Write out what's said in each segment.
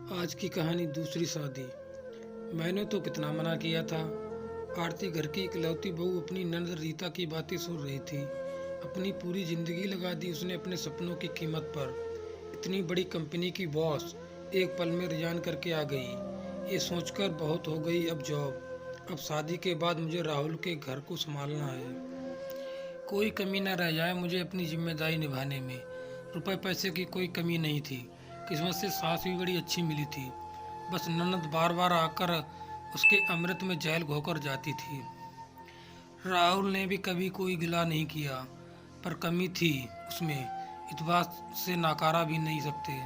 आज की कहानी दूसरी शादी। मैंने तो कितना मना किया था। आरती घर की इकलौती बहू अपनी ननद रीता की बातें सुन रही थी। अपनी पूरी जिंदगी लगा दी उसने अपने सपनों की कीमत पर। इतनी बड़ी कंपनी की बॉस एक पल में रिजाइन करके आ गई। ये सोचकर बहुत हो गई अब जॉब। अब शादी के बाद मुझे राहुल के घर को संभालना है। कोई कमी न रह जाए मुझे अपनी जिम्मेदारी निभाने में। रुपए पैसे की कोई कमी नहीं थी। किस्मत से सास भी बड़ी अच्छी मिली थी। बस ननद बार बार आकर उसके अमृत में जहल घोकर जाती थी। राहुल ने भी कभी कोई गिला नहीं किया, पर कमी थी उसमें, इस बात से नकारा भी नहीं सकते।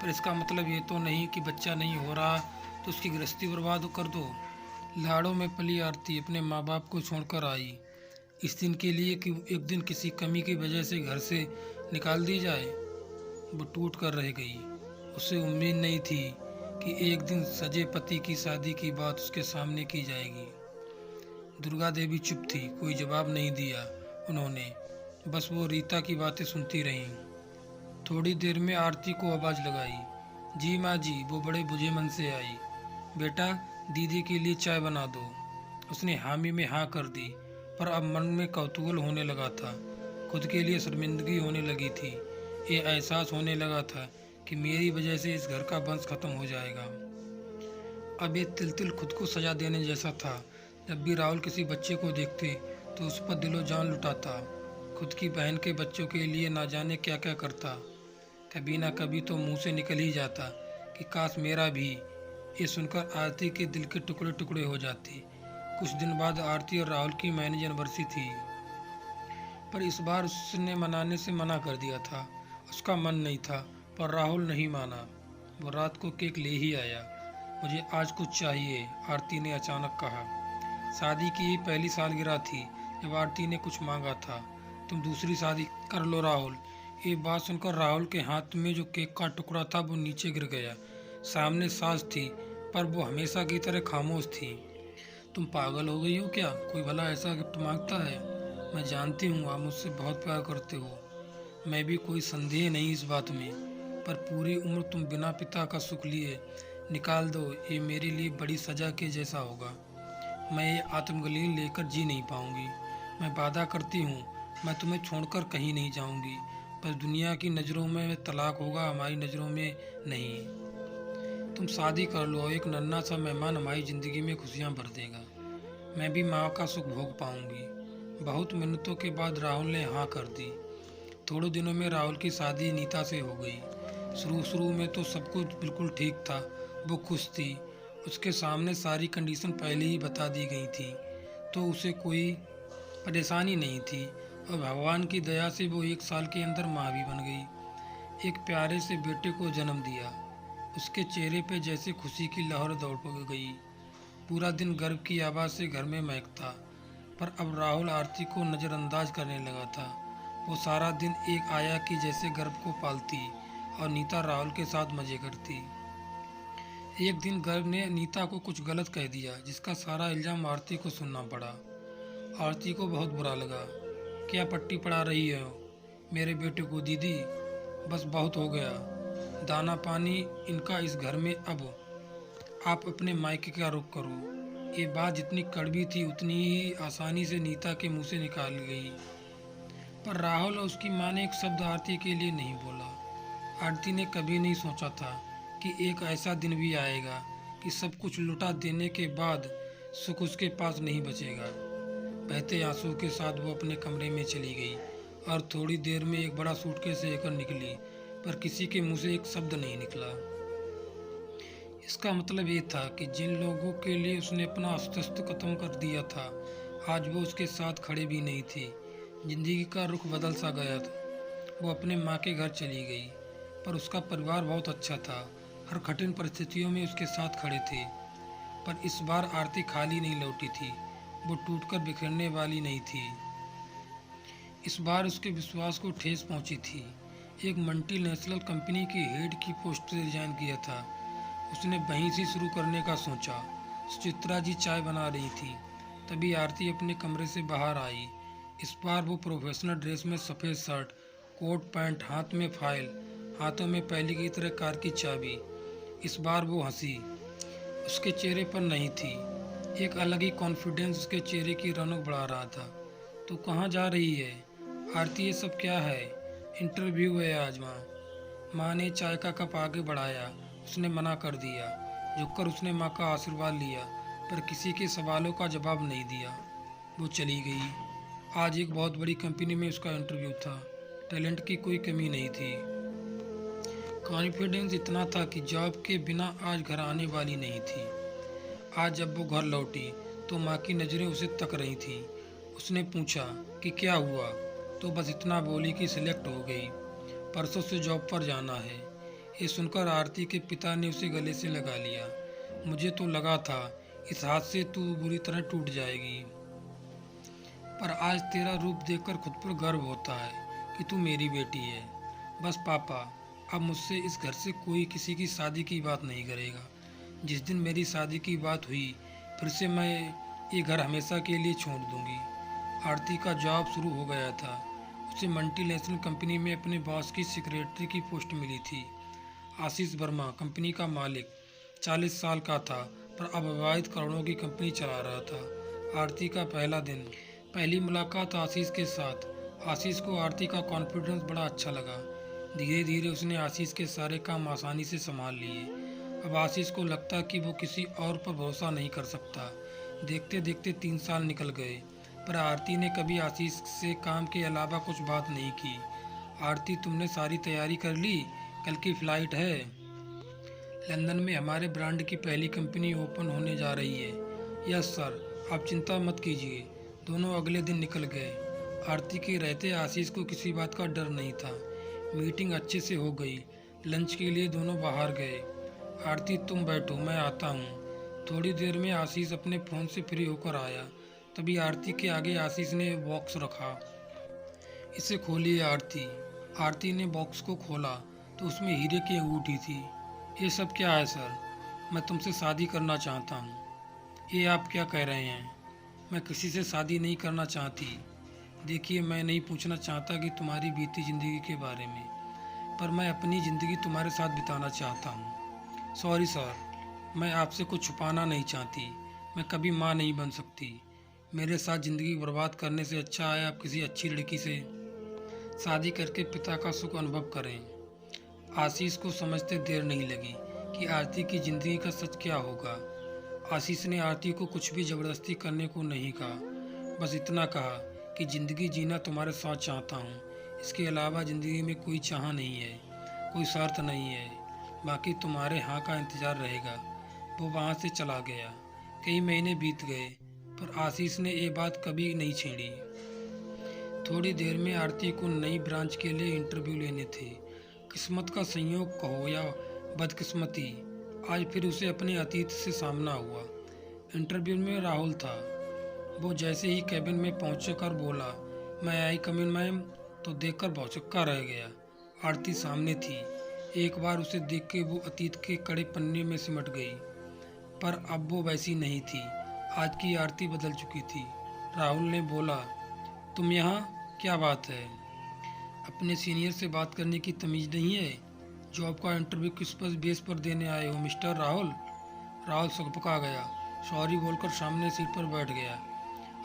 पर इसका मतलब ये तो नहीं कि बच्चा नहीं हो रहा तो उसकी गृहस्थी बर्बाद कर दो। लाड़ों में पली आरती अपने माँ बाप को छोड़कर आई इस दिन के लिए कि एक दिन किसी कमी की वजह से घर से निकाल दी जाए। वो टूट कर रह गई। उसे उम्मीद नहीं थी कि एक दिन सजे पति की शादी की बात उसके सामने की जाएगी। दुर्गा देवी चुप थी, कोई जवाब नहीं दिया उन्होंने। बस वो रीता की बातें सुनती रहीं। थोड़ी देर में आरती को आवाज़ लगाई। जी माँ जी, वो बड़े बुझे मन से आई। बेटा, दीदी के लिए चाय बना दो। उसने हामी में हाँ कर दी, पर अब मन में कौतूहल होने लगा था। खुद के लिए शर्मिंदगी होने लगी थी। ये एहसास होने लगा था कि मेरी वजह से इस घर का वंश खत्म हो जाएगा। अब ये तिल तिल खुद को सजा देने जैसा था। जब भी राहुल किसी बच्चे को देखते तो उस पर दिलो जान लुटाता। खुद की बहन के बच्चों के लिए ना जाने क्या क्या करता। कभी ना कभी तो मुंह से निकल ही जाता कि काश मेरा भी। ये सुनकर आरती के दिल के टुकड़े टुकड़े हो जाते। कुछ दिन बाद आरती और राहुल की मैरिज एनिवर्सरी थी, पर इस बार उसने मनाने से मना कर दिया था। उसका मन नहीं था, पर राहुल नहीं माना। वो रात को केक ले ही आया। मुझे आज कुछ चाहिए, आरती ने अचानक कहा। शादी की ये पहली सालगिरह थी जब आरती ने कुछ मांगा था। तुम दूसरी शादी कर लो राहुल। ये बात सुनकर राहुल के हाथ में जो केक का टुकड़ा था वो नीचे गिर गया। सामने सास थी, पर वो हमेशा की तरह खामोश थी। तुम पागल हो गई हो क्या? कोई भला ऐसा गिफ्ट मांगता है? मैं जानती हूँ आप मुझसे बहुत प्यार करते हो। मैं भी, कोई संदेह नहीं इस बात में। पर पूरी उम्र तुम बिना पिता का सुख लिए निकाल दो, ये मेरे लिए बड़ी सजा के जैसा होगा। मैं ये आत्मग्लानि लेकर जी नहीं पाऊंगी। मैं वादा करती हूँ, मैं तुम्हें छोड़कर कहीं नहीं जाऊंगी। पर दुनिया की नज़रों में तलाक होगा, हमारी नज़रों में नहीं। तुम शादी कर लो, एक नन्हा सा मेहमान हमारी ज़िंदगी में खुशियाँ भर देगा। मैं भी माँ का सुख भोग पाऊंगी। बहुत मिन्नतों के बाद राहुल ने हाँ कर दी। थोड़े दिनों में राहुल की शादी नीता से हो गई। शुरू शुरू में तो सब कुछ बिल्कुल ठीक था। वो खुश थी। उसके सामने सारी कंडीशन पहले ही बता दी गई थी, तो उसे कोई परेशानी नहीं थी। और भगवान की दया से वो 1 साल के अंदर माँ भी बन गई। एक प्यारे से बेटे को जन्म दिया। उसके चेहरे पे जैसे खुशी की लहर दौड़ गई। पूरा दिन गर्व की आवाज़ से घर में महकता। पर अब राहुल आरती को नज़रअंदाज करने लगा था। वो सारा दिन एक आया की जैसे गर्भ को पालती और नीता राहुल के साथ मजे करती। एक दिन गर्भ ने नीता को कुछ गलत कह दिया, जिसका सारा इल्ज़ाम आरती को सुनना पड़ा। आरती को बहुत बुरा लगा। क्या पट्टी पढ़ा रही हो मेरे बेटे को दीदी? बस बहुत हो गया। दाना पानी इनका इस घर में। अब आप अपने मायके का रुख करो। ये बात जितनी कड़वी थी उतनी ही आसानी से नीता के मुंह से निकाल गई। पर राहुल और उसकी माँ ने एक शब्द आरती के लिए नहीं बोला। आरती ने कभी नहीं सोचा था कि एक ऐसा दिन भी आएगा कि सब कुछ लुटा देने के बाद सुख उसके पास नहीं बचेगा। बहते आंसू के साथ वो अपने कमरे में चली गई और थोड़ी देर में एक बड़ा सूटकेस लेकर निकली, पर किसी के मुंह से एक शब्द नहीं निकला। इसका मतलब ये था कि जिन लोगों के लिए उसने अपना अस्तित्व खत्म कर दिया था, आज वो उसके साथ खड़े भी नहीं थे। जिंदगी का रुख बदल सा गया था। वो अपने माँ के घर चली गई, पर उसका परिवार बहुत अच्छा था। हर कठिन परिस्थितियों में उसके साथ खड़े थे। पर इस बार आरती खाली नहीं लौटी थी। वो टूटकर बिखरने वाली नहीं थी। इस बार उसके विश्वास को ठेस पहुंची थी। एक मल्टीनेशनल कंपनी की हेड की पोस्ट से रिजाइन किया था। उसने वहीं से शुरू करने का सोचा। सुचित्रा जी चाय बना रही थी, तभी आरती अपने कमरे से बाहर आई। इस बार वो प्रोफेशनल ड्रेस में, सफ़ेद शर्ट, कोट पैंट, हाथ में फाइल, हाथों में पहले की तरह कार की चाबी। इस बार वो हंसी उसके चेहरे पर नहीं थी। एक अलग ही कॉन्फिडेंस उसके चेहरे की रौनक बढ़ा रहा था। "तू कहाँ जा रही है आरती? ये सब क्या है?" "इंटरव्यू है आज माँ।" माँ ने चाय का कप आगे बढ़ाया। उसने मना कर दिया। झुककर उसने माँ का आशीर्वाद लिया, पर किसी के सवालों का जवाब नहीं दिया। वो चली गई। आज एक बहुत बड़ी कंपनी में उसका इंटरव्यू था। टैलेंट की कोई कमी नहीं थी। कॉन्फिडेंस इतना था कि जॉब के बिना आज घर आने वाली नहीं थी। आज जब वो घर लौटी तो माँ की नज़रें उसे तक रही थीं। उसने पूछा कि क्या हुआ, तो बस इतना बोली कि सिलेक्ट हो गई, परसों से जॉब पर जाना है। ये सुनकर आरती के पिता ने उसे गले से लगा लिया। "मुझे तो लगा था इस हाथ से तू बुरी तरह टूट जाएगी, पर आज तेरा रूप देखकर खुद पर गर्व होता है कि तू मेरी बेटी है। बस पापा, अब मुझसे इस घर से कोई किसी की शादी की बात नहीं करेगा। जिस दिन मेरी शादी की बात हुई, फिर से मैं ये घर हमेशा के लिए छोड़ दूंगी।" आरती का जॉब शुरू हो गया था। उसे मल्टीनेशनल कंपनी में अपने बॉस की सेक्रेटरी की पोस्ट मिली थी। आशीष वर्मा कंपनी का मालिक 40 साल का था, पर अविवाहित करोड़ों की कंपनी चला रहा था। आरती का पहला दिन, पहली मुलाकात आशीष के साथ। आशीष को आरती का कॉन्फिडेंस बड़ा अच्छा लगा। धीरे धीरे उसने आशीष के सारे काम आसानी से संभाल लिए। अब आशीष को लगता कि वो किसी और पर भरोसा नहीं कर सकता। देखते देखते 3 साल निकल गए, पर आरती ने कभी आशीष से काम के अलावा कुछ बात नहीं की। "आरती, तुमने सारी तैयारी कर ली? कल की फ्लाइट है। लंदन में हमारे ब्रांड की पहली कंपनी ओपन होने जा रही है।" "यस सर, आप चिंता मत कीजिए।" दोनों अगले दिन निकल गए। आरती के रहते आशीष को किसी बात का डर नहीं था। मीटिंग अच्छे से हो गई। लंच के लिए दोनों बाहर गए। "आरती, तुम बैठो, मैं आता हूँ।" थोड़ी देर में आशीष अपने फ़ोन से फ्री होकर आया। तभी आरती के आगे आशीष ने बॉक्स रखा। "इसे खोलिए आरती।" आरती ने बॉक्स को खोला तो उसमें हीरे की अंगूठी थी। "ये सब क्या है सर? मैं तुमसे शादी करना चाहता हूँ।" "ये आप क्या कह रहे हैं? मैं किसी से शादी नहीं करना चाहती। देखिए, मैं नहीं पूछना चाहता कि तुम्हारी बीती ज़िंदगी के बारे में, पर मैं अपनी ज़िंदगी तुम्हारे साथ बिताना चाहता हूँ। सॉरी सर, मैं आपसे कुछ छुपाना नहीं चाहती। मैं कभी माँ नहीं बन सकती। मेरे साथ ज़िंदगी बर्बाद करने से अच्छा है आप किसी अच्छी लड़की से शादी करके पिता का सुख अनुभव करें।" आशीष को समझते देर नहीं लगी कि आरती की ज़िंदगी का सच क्या होगा। आशीष ने आरती को कुछ भी ज़बरदस्ती करने को नहीं कहा, बस इतना कहा कि ज़िंदगी जीना तुम्हारे साथ चाहता हूँ। इसके अलावा ज़िंदगी में कोई चाह नहीं है, कोई शर्त नहीं है। बाकी तुम्हारे हाँ का इंतज़ार रहेगा। वो वहाँ से चला गया। कई महीने बीत गए, पर आशीष ने ये बात कभी नहीं छेड़ी। थोड़ी देर में आरती को नई ब्रांच के लिए इंटरव्यू लेने थे। किस्मत का संयोग कहो या बदकिस्मती, आज फिर उसे अपने अतीत से सामना हुआ। इंटरव्यू में राहुल था। वो जैसे ही कैबिन में पहुंचकर बोला, "मैं आई कम इन मैम?" तो देखकर भौचक्का रह गया। आरती सामने थी। एक बार उसे देख के वो अतीत के कड़े पन्ने में सिमट गई, पर अब वो वैसी नहीं थी। आज की आरती बदल चुकी थी। राहुल ने बोला, "तुम यहाँ? क्या बात है? अपने सीनियर से बात करने की तमीज़ नहीं है? जॉब का इंटरव्यू किस पर बेस पर देने आए हो मिस्टर राहुल?" राहुल सकपका गया, सॉरी बोलकर सामने सीट पर बैठ गया।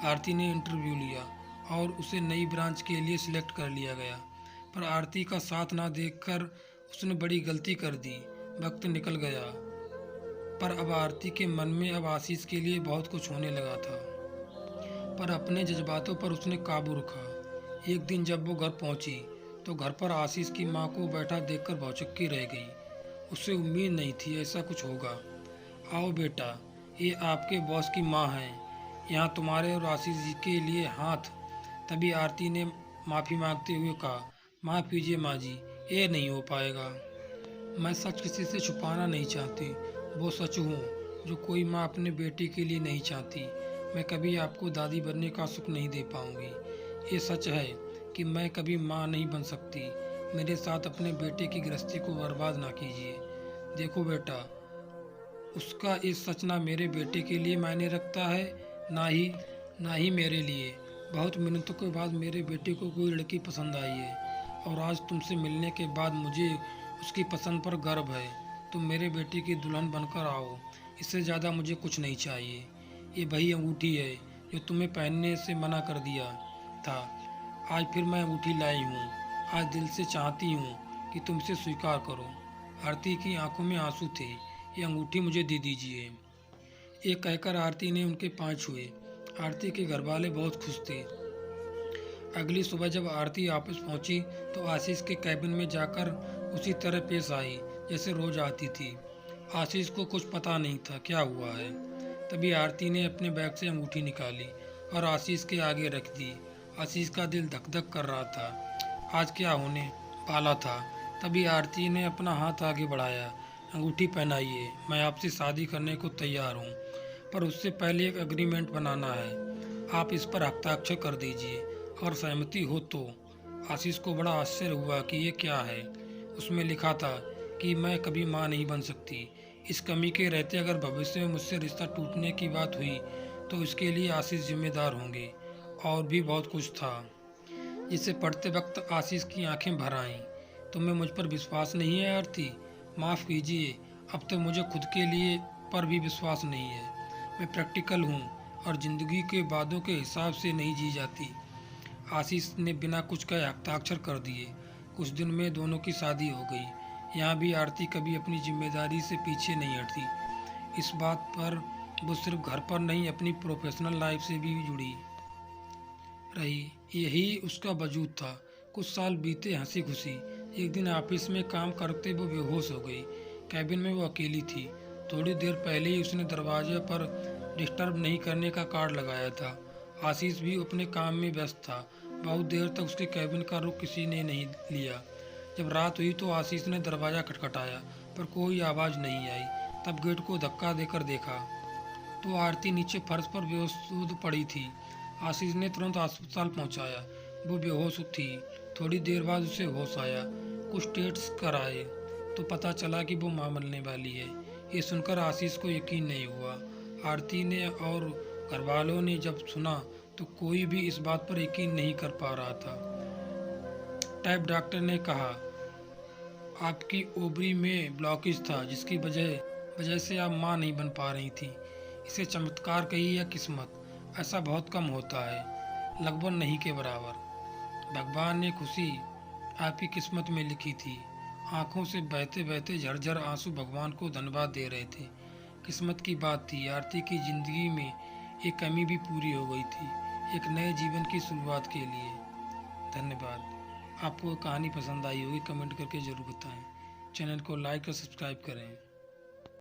आरती ने इंटरव्यू लिया और उसे नई ब्रांच के लिए सिलेक्ट कर लिया गया, पर आरती का साथ ना देखकर उसने बड़ी गलती कर दी। वक्त निकल गया, पर अब आरती के मन में अब आशीष के लिए बहुत कुछ होने लगा था, पर अपने जज्बातों पर उसने काबू रखा। एक दिन जब वो घर पहुंची तो घर पर आशीष की माँ को बैठा देखकर भौचक्की रह गई। उसे उम्मीद नहीं थी ऐसा कुछ होगा। "आओ बेटा, ये आपके बॉस की माँ हैं। यहाँ तुम्हारे और आशीष जी के लिए हाथ।" तभी आरती ने माफ़ी मांगते हुए कहा, "माफ़ कीजिए माँ जी, ये नहीं हो पाएगा। मैं सच किसी से छुपाना नहीं चाहती। वो सच हूँ जो कोई माँ अपने बेटे के लिए नहीं चाहती। मैं कभी आपको दादी बनने का सुख नहीं दे पाऊँगी। ये सच है कि मैं कभी माँ नहीं बन सकती। मेरे साथ अपने बेटे की गृहस्थी को बर्बाद ना कीजिए। देखो बेटा, उसका ये सच ना मेरे बेटे के लिए मायने रखता है, ना ही मेरे लिए। बहुत मिन्नतों के बाद मेरे बेटे को कोई लड़की पसंद आई है और आज तुमसे मिलने के बाद मुझे उसकी पसंद पर गर्व है। तुम मेरे बेटे की दुल्हन बनकर आओ, इससे ज़्यादा मुझे कुछ नहीं चाहिए। ये वही अंगूठी है जो तुम्हें पहनने से मना कर दिया था। आज फिर मैं अंगूठी लाई हूँ। आज दिल से चाहती हूँ कि तुम इसे स्वीकार करो। आरती की आंखों में आंसू थे। ये अंगूठी मुझे दे दीजिए। ये कहकर आरती ने उनके पाँव छुए। आरती के घरवाले बहुत खुश थे। अगली सुबह जब आरती ऑफिस पहुंची तो आशीष के कैबिन में जाकर उसी तरह पेश आई जैसे रोज आती थी। आशीष को कुछ पता नहीं था क्या हुआ है। तभी आरती ने अपने बैग से अंगूठी निकाली और आशीष के आगे रख दी। आशीष का दिल धक धक कर रहा था। आज क्या होने वाला था। तभी आरती ने अपना हाथ आगे बढ़ाया। अंगूठी पहनाइए, मैं आपसे शादी करने को तैयार हूँ, पर उससे पहले एक एग्रीमेंट बनाना है। आप इस पर हस्ताक्षर कर दीजिए। अगर सहमति हो तो। आशीष को बड़ा आश्चर्य हुआ कि ये क्या है। उसमें लिखा था कि मैं कभी मां नहीं बन सकती। इस कमी के रहते अगर भविष्य में मुझसे रिश्ता टूटने की बात हुई तो इसके लिए आशीष जिम्मेदार होंगे। और भी बहुत कुछ था जिसे पढ़ते वक्त आशीष की आंखें भर आईं। तुम्हें मुझ पर विश्वास नहीं है आरती? माफ़ कीजिए, अब तो मुझे खुद के लिए पर भी विश्वास नहीं है। मैं प्रैक्टिकल हूँ और ज़िंदगी के वादों के हिसाब से नहीं जी जाती। आशीष ने बिना कुछ कहे हस्ताक्षर कर दिए। कुछ दिन में दोनों की शादी हो गई। यहाँ भी आरती कभी अपनी जिम्मेदारी से पीछे नहीं हटती। इस बात पर वो सिर्फ घर पर नहीं अपनी प्रोफेशनल लाइफ से भी जुड़ी रही। यही उसका वजूद था। कुछ साल बीते हंसी खुशी। एक दिन ऑफिस में काम करते वो बेहोश हो गई। कैबिन में वो अकेली थी। थोड़ी देर पहले ही उसने दरवाजे पर डिस्टर्ब नहीं करने का कार्ड लगाया था। आशीष भी अपने काम में व्यस्त था। बहुत देर तक उसके कैबिन का रुख किसी ने नहीं लिया। जब रात हुई तो आशीष ने दरवाज़ा खटखटाया, पर कोई आवाज़ नहीं आई। तब गेट को धक्का देकर देखा तो आरती नीचे फर्श पर बेहोश पड़ी थी। आशीष ने तुरंत अस्पताल पहुंचाया। वो बेहोश थी। थोड़ी देर बाद उसे होश आया। कुछ टेस्ट कराए तो पता चला कि वो मां बनने वाली है। ये सुनकर आशीष को यकीन नहीं हुआ। आरती ने और घरवालों ने जब सुना तो कोई भी इस बात पर यकीन नहीं कर पा रहा था। टाइप डॉक्टर ने कहा आपकी ओवरी में ब्लॉकेज था, जिसकी वजह से आप मां नहीं बन पा रही थी। इसे चमत्कार कहिए या किस्मत, ऐसा बहुत कम होता है, लगभग नहीं के बराबर। भगवान ने खुशी आपकी किस्मत में लिखी थी। आंखों से बहते बहते झरझर आंसू भगवान को धन्यवाद दे रहे थे। किस्मत की बात थी। आरती की जिंदगी में एक कमी भी पूरी हो गई थी, एक नए जीवन की शुरुआत के लिए। धन्यवाद। आपको कहानी पसंद आई होगी, कमेंट करके ज़रूर बताएं। चैनल को लाइक और सब्सक्राइब करें।